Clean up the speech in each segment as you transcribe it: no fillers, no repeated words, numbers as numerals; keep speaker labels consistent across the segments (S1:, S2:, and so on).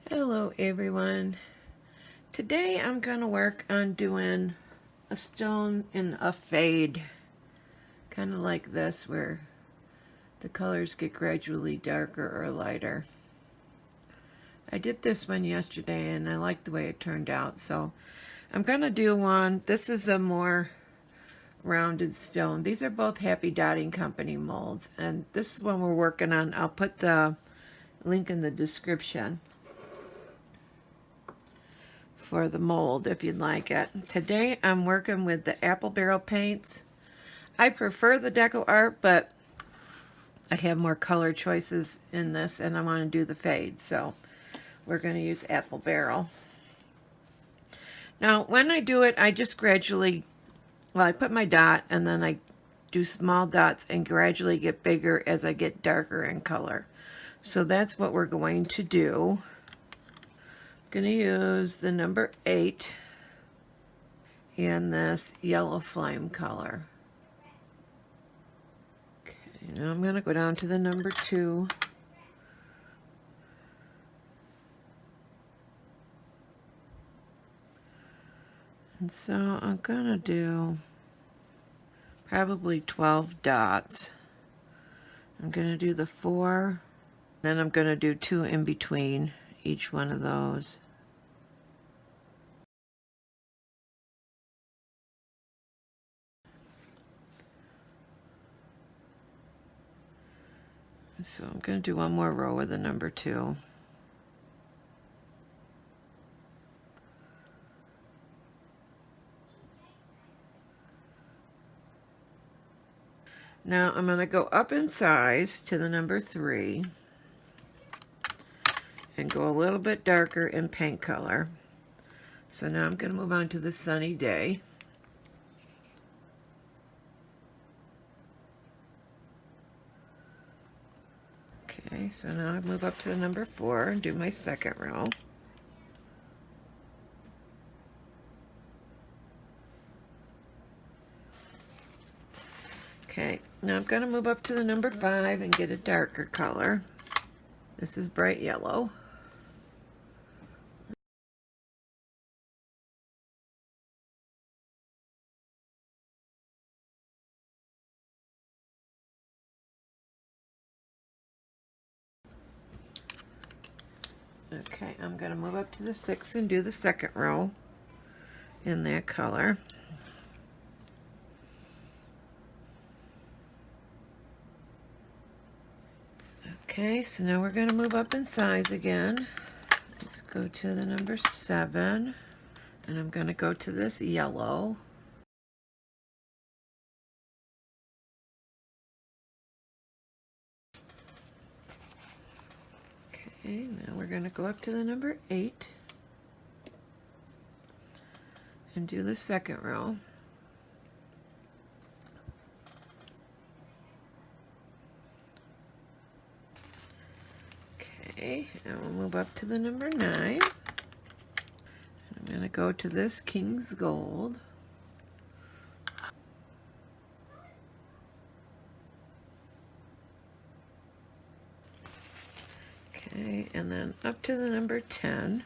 S1: Hello everyone. Today I'm going to work on doing a stone in a fade, kind of like this, where the colors get gradually darker or lighter. I did this one yesterday and I liked the way it turned out, so I'm going to do one. This is a more rounded stone. These are both Happy Dotting Company molds, and this is one we're working on. I'll put the link in the description for the mold if you'd like it. Today I'm working with the apple barrel paints. I prefer the DecoArt, but I have more color choices in this and I want to do the fade, so we're going to use apple barrel. Now when I do it, I just gradually, I put my dot and then I do small dots and gradually get bigger as I get darker in color. So that's what we're going to do. I'm going to use the number 8 and this yellow flame color. Okay, now I'm going to go down to the number 2. And so I'm going to do probably 12 dots. I'm going to do the 4, then I'm going to do 2 in between each one of those. So I'm going to do one more row with the number 2. Now I'm going to go up in size to the number 3 and go a little bit darker in paint color. So now I'm going to move on to the sunny day. Okay, so now I move up to the number 4 and do my second row. Okay, now I'm going to move up to the number 5 and get a darker color. This is bright yellow. Okay, I'm going to move up to the 6 and do the second row in that color. Okay, so now we're going to move up in size again. Let's go to the number 7, and I'm going to go to this yellow. Okay, now we're going to go up to the number 8 and do the second row. Okay, and we'll move up to the number 9. I'm going to go to this King's Gold. Okay, and then up to the number 10.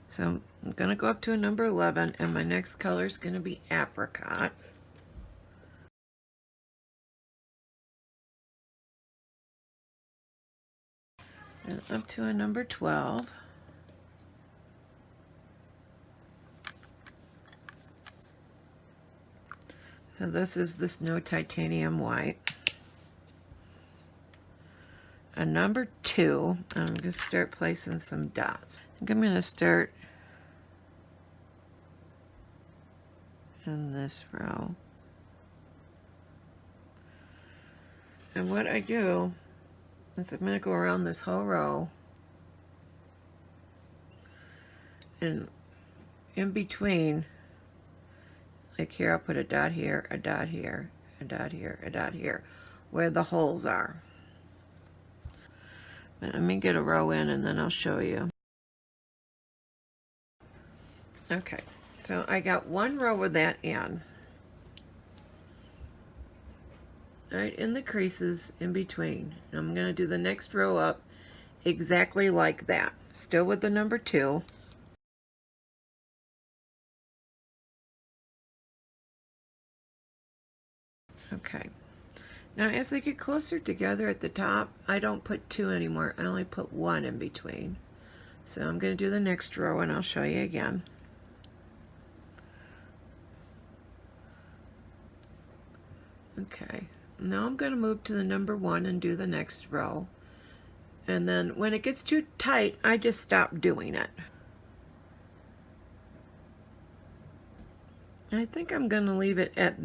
S1: So I'm going to go up to a number 11, and my next color is going to be Apricot. And up to a number 12. So this is the Snow Titanium White. A number 2, I'm going to start placing some dots. I think I'm going to start in this row. And what I do is I'm going to go around this whole row, and in between, like here, I'll put a dot here, a dot here, a dot here, a dot here, where the holes are. But let me get a row in and then I'll show you. Okay, so I got one row of that in. right in the creases in between. And I'm going to do the next row up exactly like that, still with the number 2. Okay, now as they get closer together at the top, I don't put 2 anymore, I only put 1 in between. So I'm going to do the next row and I'll show you again. Okay, now I'm going to move to the number 1 and do the next row. And then when it gets too tight, I just stop doing it. I think I'm going to leave it at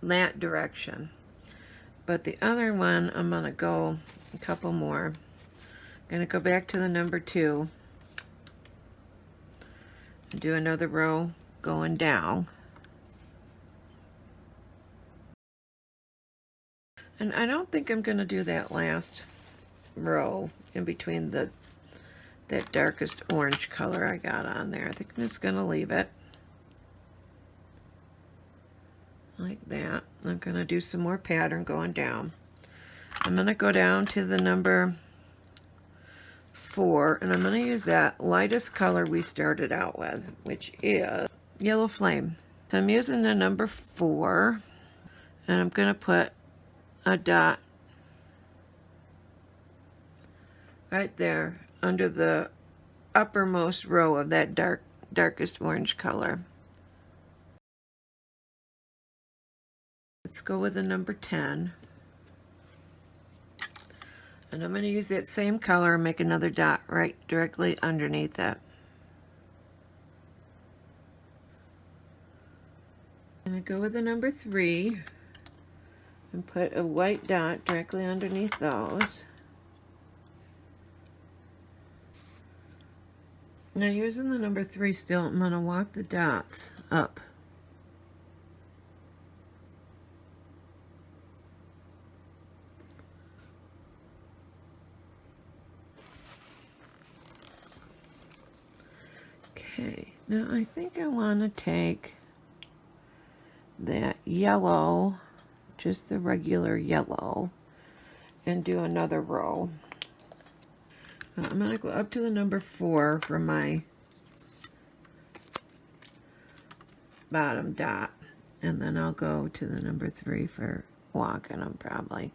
S1: that direction. But the other one, I'm going to go a couple more. I'm going to go back to the number 2 and do another row going down. And I don't think I'm going to do that last row in between that darkest orange color I got on there. I think I'm just going to leave it like that. I'm going to do some more pattern going down. I'm going to go down to the number 4, and I'm going to use that lightest color we started out with, which is Yellow Flame. So I'm using the number 4, and I'm going to put a dot right there under the uppermost row of that darkest orange color. Let's go with the number 10. And I'm going to use that same color and make another dot right directly underneath it. I'm going to go with the number 3 and put a white dot directly underneath those. Now using the number 3 still, I'm going to walk the dots up. Okay, now I think I want to take that yellow, just the regular yellow, and do another row. I'm going to go up to the number 4 for my bottom dot, and then I'll go to the number 3 for walking them probably.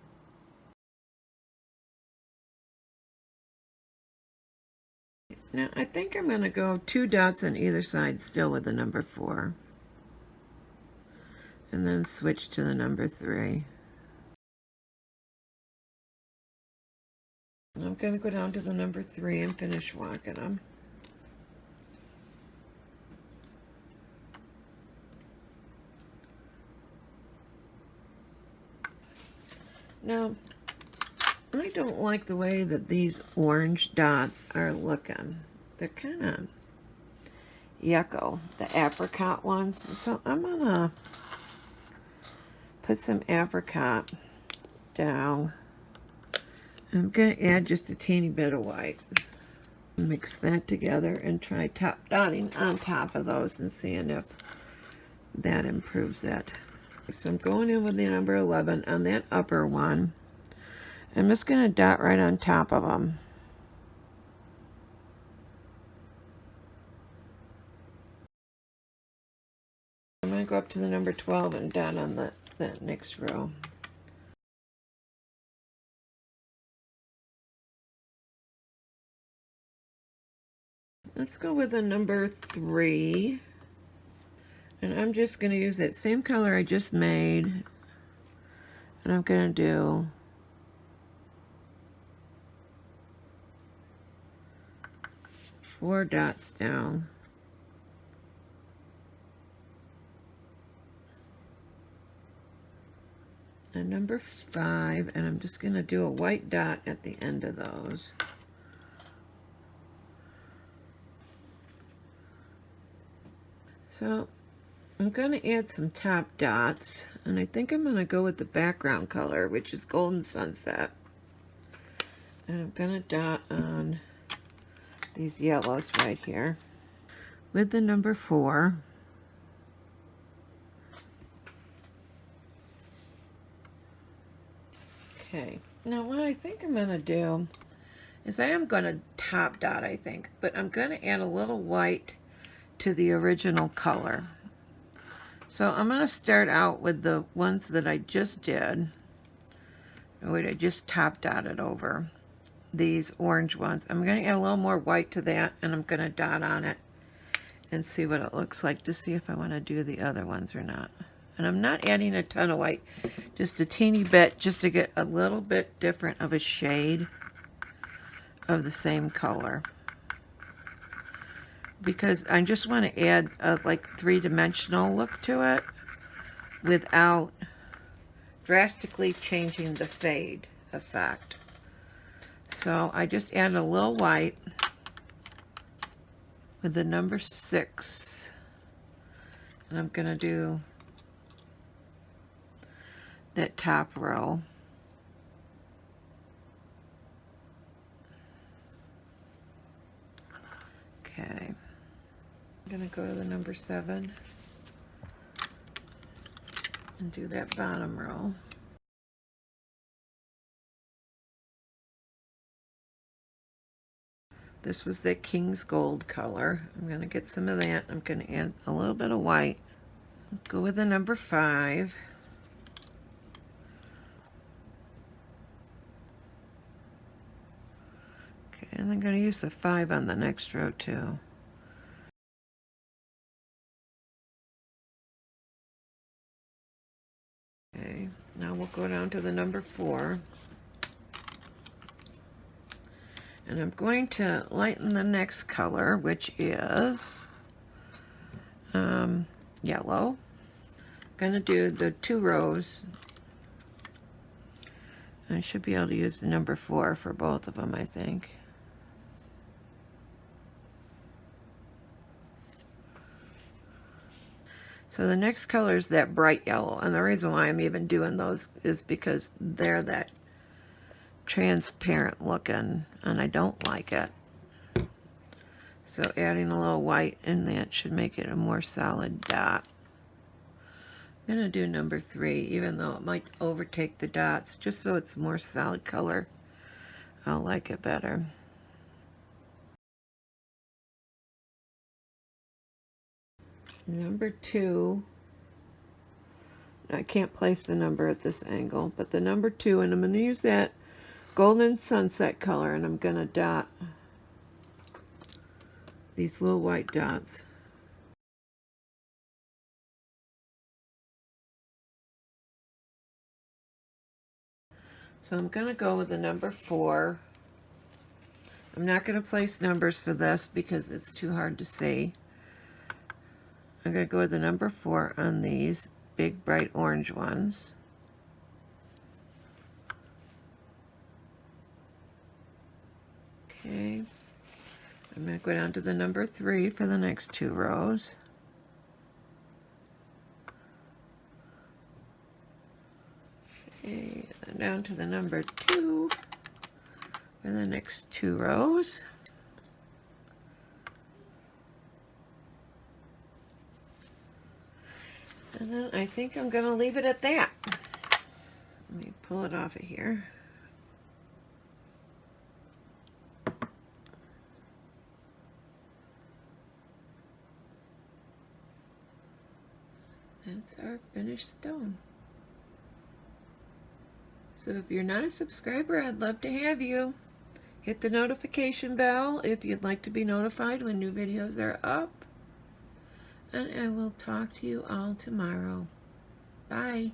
S1: Now I think I'm going to go 2 dots on either side still with the number 4, and then switch to the number 3. I'm going to go down to the number 3 and finish walking them. Now, I don't like the way that these orange dots are looking. They're kind of yucko, the apricot ones. So I'm going to put some apricot down. I'm going to add just a teeny bit of white. Mix that together and try top dotting on top of those and seeing if that improves it. So I'm going in with the number 11 on that upper one. I'm just going to dot right on top of them. I'm going to go up to the number 12 and dot on that next row. Let's go with the number 3. And I'm just going to use that same color I just made. And I'm going to do four dots down. And number 5, and I'm just going to do a white dot at the end of those. So I'm going to add some top dots, and I think I'm going to go with the background color, which is Golden Sunset. And I'm going to dot on these yellows right here with the number 4. Okay, now what I think I'm going to do is I am going to top dot, I think, but I'm going to add a little white to the original color. So I'm going to start out with the ones that I just did. Wait, I just top dotted over these orange ones. I'm going to add a little more white to that, and I'm going to dot on it and see what it looks like to see if I want to do the other ones or not. And I'm not adding a ton of white, just a teeny bit, just to get a little bit different of a shade of the same color. Because I just want to add a like three-dimensional look to it without drastically changing the fade effect. So I just added a little white with the number 6. And I'm going to do that top row. Okay. I'm going to go to the number 7 and do that bottom row. This was the King's Gold color. I'm going to get some of that. I'm going to add a little bit of white. Go with the number 5. Okay, and I'm going to use the 5 on the next row too. Okay, now we'll go down to the number 4. And I'm going to lighten the next color, which is yellow. I'm going to do the 2 rows. I should be able to use the number 4 for both of them, I think. So the next color is that bright yellow, and the reason why I'm even doing those is because they're that transparent looking, and I don't like it. So adding a little white in that should make it a more solid dot. I'm going to do number 3, even though it might overtake the dots, just so it's more solid color. I'll like it better. Number 2, I can't place the number at this angle, but the number 2, and I'm going to use that Golden Sunset color, and I'm going to dot these little white dots. So I'm going to go with the number 4. I'm not going to place numbers for this because it's too hard to see. I'm going to go with the number 4 on these big bright orange ones. Okay. I'm going to go down to the number 3 for the next 2 rows. Okay, then down to the number 2 for the next 2 rows. And then I think I'm going to leave it at that. Let me pull it off of here. That's our finished stone. So if you're not a subscriber, I'd love to have you. Hit the notification bell if you'd like to be notified when new videos are up. And I will talk to you all tomorrow. Bye.